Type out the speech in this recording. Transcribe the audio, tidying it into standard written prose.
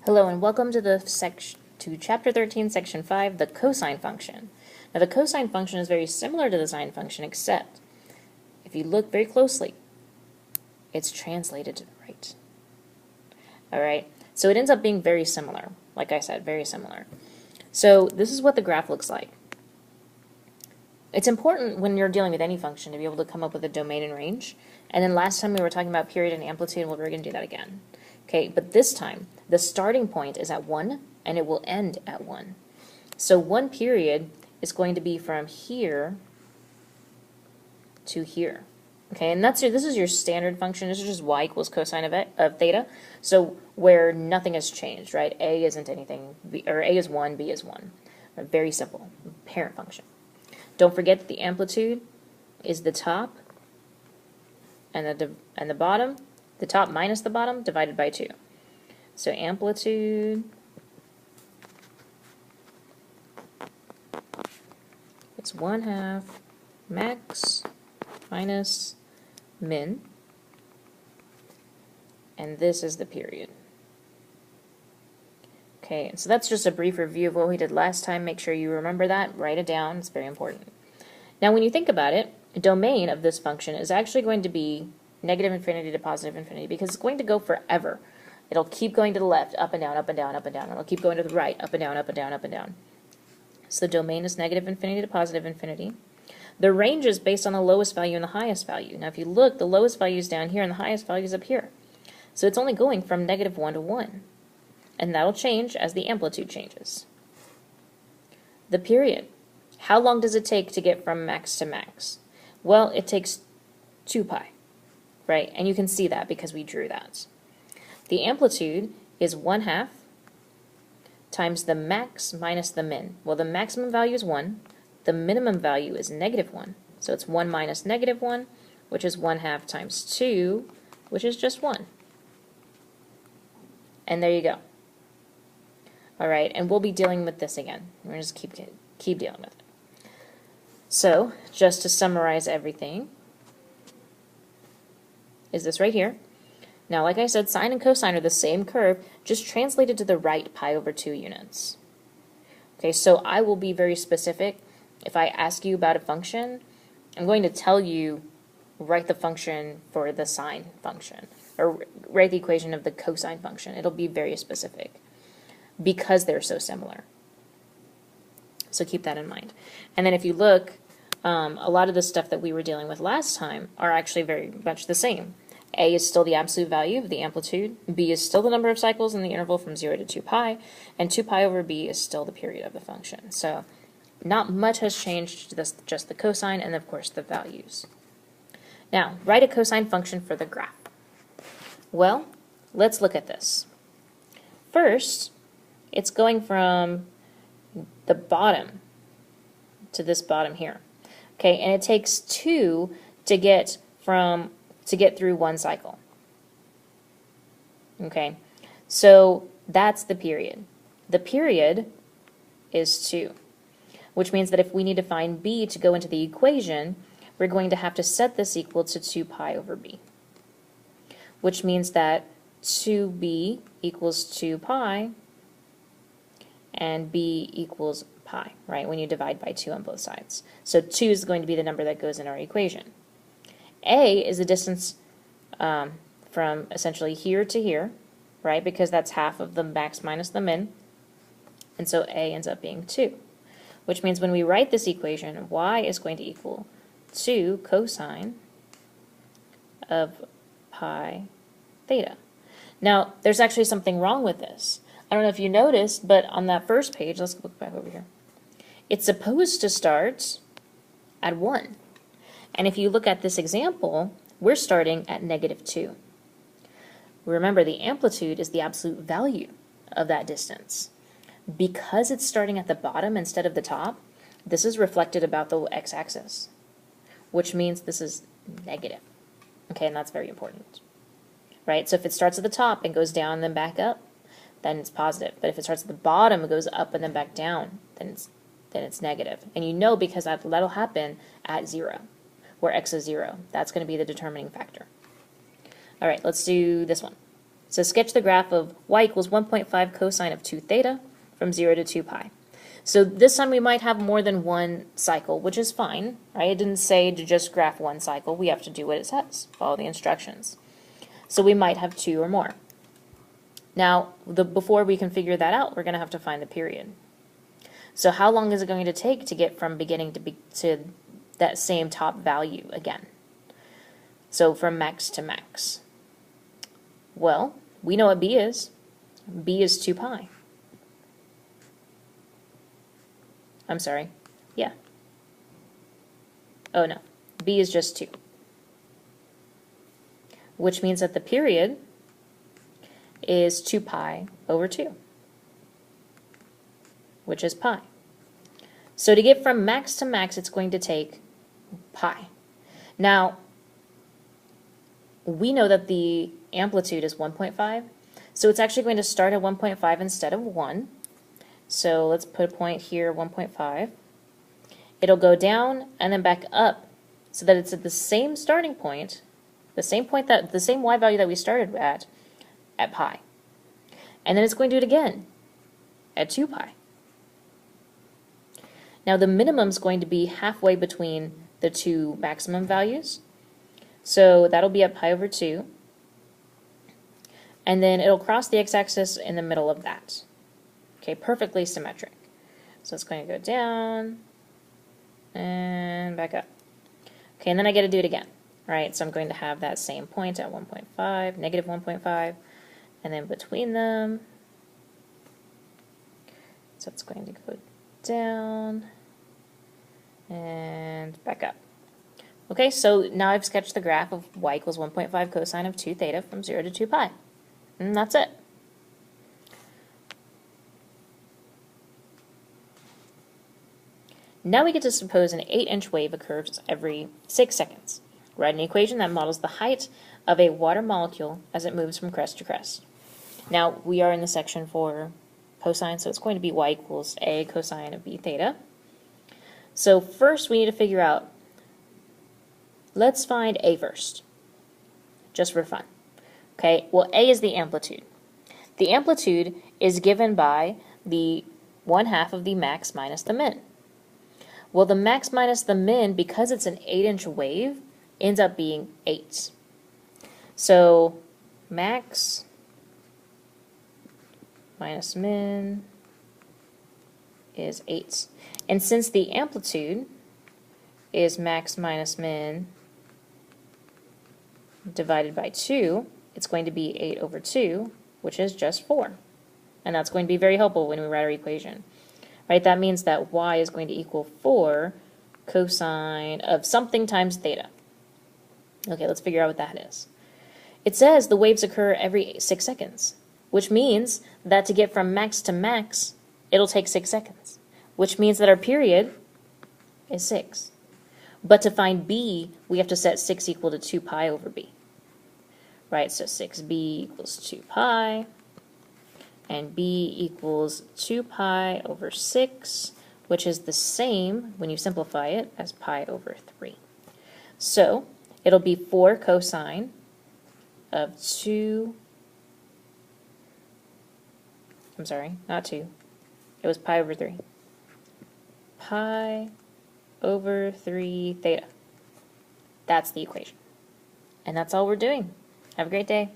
Hello and welcome to chapter 13, section 5, the cosine function. Now the cosine function is very similar to the sine function, except if you look very closely, it's translated to the right. Alright, so it ends up being very similar. Like I said, very similar. So this is what the graph looks like. It's important when you're dealing with any function to be able to come up with a domain and range. And then last time we were talking about period and amplitude, and we're going to do that again. Okay, but this time, the starting point is at 1, and it will end at 1. So 1 period is going to be from here to here. Okay, and this is your standard function. This is just y equals cosine of theta. So where nothing has changed, right? A isn't anything, or A is 1, B is 1. Very simple, parent function. Don't forget that the amplitude is the top and the bottom, the top minus the bottom divided by 2. So amplitude is 1/2 max minus min, and this is the period. Okay, so that's just a brief review of what we did last time. Make sure you remember that, write it down, it's very important. Now when you think about it, the domain of this function is actually going to be negative infinity to positive infinity, because it's going to go forever. It'll keep going to the left, up and down, up and down, up and down. It'll keep going to the right, up and down, up and down, up and down. So the domain is negative infinity to positive infinity. The range is based on the lowest value and the highest value. Now if you look, the lowest value is down here and the highest value is up here. So it's only going from -1 to 1. And that'll change as the amplitude changes. The period. How long does it take to get from max to max? Well, it takes 2 pi, right? And you can see that because we drew that. The amplitude is 1/2 times the max minus the min. Well, the maximum value is 1. The minimum value is -1. So it's 1 minus -1, which is 1/2 times 2, which is just 1. And there you go. All right, and we'll be dealing with this again. We're going to just keep dealing with it. So, just to summarize everything, is this right here. Now, like I said, sine and cosine are the same curve, just translated to the right pi over 2 units. Okay, so I will be very specific. If I ask you about a function, I'm going to tell you, write the function for the sine function, or write the equation of the cosine function. It'll be very specific, because they're so similar. So keep that in mind. And then if you look, a lot of the stuff that we were dealing with last time are actually very much the same. A is still the absolute value of the amplitude, B is still the number of cycles in the interval from 0 to 2 pi, and 2 pi over B is still the period of the function. So not much has changed, just the cosine and of course the values. Now, write a cosine function for the graph. Well, let's look at this. First, it's going from the bottom to this bottom here. Okay, and it takes 2 to get through 1 cycle. Okay, so that's the period. The period is 2, which means that if we need to find b to go into the equation, we're going to have to set this equal to 2 pi over b, which means that 2b equals 2 pi and b equals pi, right, when you divide by 2 on both sides. So 2 is going to be the number that goes in our equation. A is the distance from essentially here to here, right, because that's half of the max minus the min, and so A ends up being 2, which means when we write this equation, y is going to equal 2 cosine of pi theta. Now, there's actually something wrong with this. I don't know if you noticed, but on that first page, let's look back over here. It's supposed to start at 1. And if you look at this example, we're starting at -2. Remember, the amplitude is the absolute value of that distance. Because it's starting at the bottom instead of the top, this is reflected about the x-axis, which means this is negative. Okay, and that's very important. Right, so if it starts at the top and goes down and then back up, then it's positive. But if it starts at the bottom and goes up and then back down, then it's negative. And you know, because that'll happen at 0, where x is 0. That's going to be the determining factor. All right, let's do this one. So sketch the graph of y equals 1.5 cosine of 2 theta from 0 to 2 pi. So this time we might have more than one cycle, which is fine, right? It didn't say to just graph one cycle. We have to do what it says, follow the instructions. So we might have 2 or more. Now, before we can figure that out, we're going to have to find the period. So how long is it going to take to get from beginning to that same top value again? So from max to max. Well, we know what b is. b is 2 pi. I'm sorry. Yeah. Oh no. b is just 2. Which means that the period is 2 pi over 2, which is pi. So to get from max to max, it's going to take pi. Now, we know that the amplitude is 1.5, so it's actually going to start at 1.5 instead of 1. So let's put a point here, 1.5. It'll go down and then back up so that it's at the same starting point, the same y value that we started at pi. And then it's going to do it again at 2 pi. Now the minimum is going to be halfway between the two maximum values. So that'll be at pi over 2. And then it'll cross the x-axis in the middle of that. Okay, perfectly symmetric. So it's going to go down and back up. Okay, and then I get to do it again, right? So I'm going to have that same point at 1.5, negative 1.5, and then between them, so it's going to go down and back up. Okay, so now I've sketched the graph of y equals 1.5 cosine of 2 theta from 0 to 2 pi. And that's it. Now we get to suppose an 8-inch wave occurs every 6 seconds. Write an equation that models the height of a water molecule as it moves from crest to crest. Now, we are in the section for cosine, so it's going to be y equals a cosine of b theta. So first we need to figure out, let's find a first, just for fun. Okay, well a is the amplitude. The amplitude is given by the 1/2 of the max minus the min. Well, the max minus the min, because it's an 8-inch wave, ends up being 8. So max minus min is 8. And since the amplitude is max minus min divided by 2, it's going to be 8 over 2, which is just 4. And that's going to be very helpful when we write our equation. Right, that means that y is going to equal 4 cosine of something times theta. Okay, let's figure out what that is. It says the waves occur every 6 seconds, which means that to get from max to max, it'll take 6 seconds, which means that our period is 6. But to find b, we have to set 6 equal to 2 pi over b. Right, so 6b equals 2 pi. And b equals 2 pi over 6, which is the same, when you simplify it, as pi over 3. So it'll be 4 cosine of 2, I'm sorry, not 2, it was pi over 3. Pi over 3 theta. That's the equation. And that's all we're doing. Have a great day.